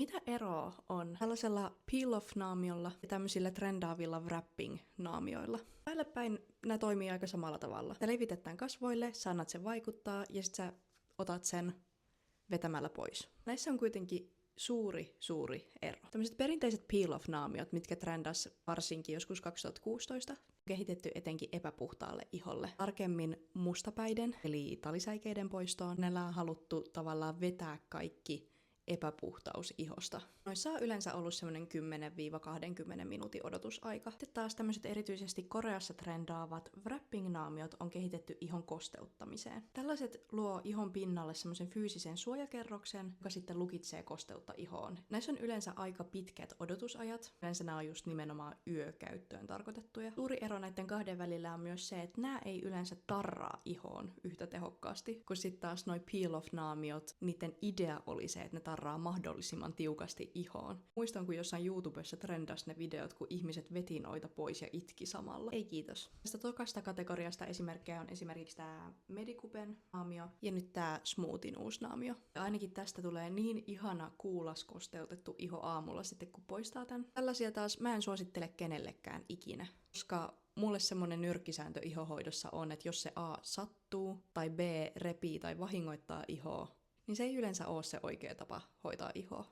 Mitä eroa on tällaisella peel-off-naamiolla ja tämmöisillä trendaavilla wrapping-naamioilla? Päälle päin nämä toimii aika samalla tavalla. Sä levitetään kasvoille, sä annat sen vaikuttaa ja sit sä otat sen vetämällä pois. Näissä on kuitenkin suuri ero. Tämmöiset perinteiset peel-off-naamiot, mitkä trendas varsinkin joskus 2016, kehitetty etenkin epäpuhtaalle iholle. Tarkemmin mustapäiden, eli talisäikeiden poistoon. Näillä on haluttu tavallaan vetää kaikki epäpuhtaus ihosta. Noissa on yleensä ollut semmoinen 10-20 minuutin odotusaika. Sitten taas tämmöiset erityisesti Koreassa trendaavat wrapping-naamiot on kehitetty ihon kosteuttamiseen. Tällaiset luo ihon pinnalle semmoisen fyysisen suojakerroksen, joka sitten lukitsee kosteutta ihoon. Näissä on yleensä aika pitkät odotusajat. Yleensä nämä on just nimenomaan yökäyttöön tarkoitettuja. Suuri ero näiden kahden välillä on myös se, että nämä ei yleensä tarraa ihoon yhtä tehokkaasti, kun sitten taas noi peel-off-naamiot, niiden idea oli se, että ne tarraa mahdollisimman tiukasti ihoon. Muistan, kun jossain YouTubessa trendas ne videot, kun ihmiset veti noita pois ja itki samalla. Ei kiitos. Tästä tokasta kategoriasta esimerkkejä on esimerkiksi tää Medicupen naamio ja nyt tää Smoothin uusi naamio. Ja ainakin tästä tulee niin ihana kuulas kosteutettu iho aamulla sitten, kun poistaa tän. Tällaisia taas mä en suosittele kenellekään ikinä, koska mulle semmonen nyrkkisääntö ihohoidossa on, että jos se A sattuu tai B repii tai vahingoittaa ihoa, niin se ei yleensä ole se oikea tapa hoitaa ihoa.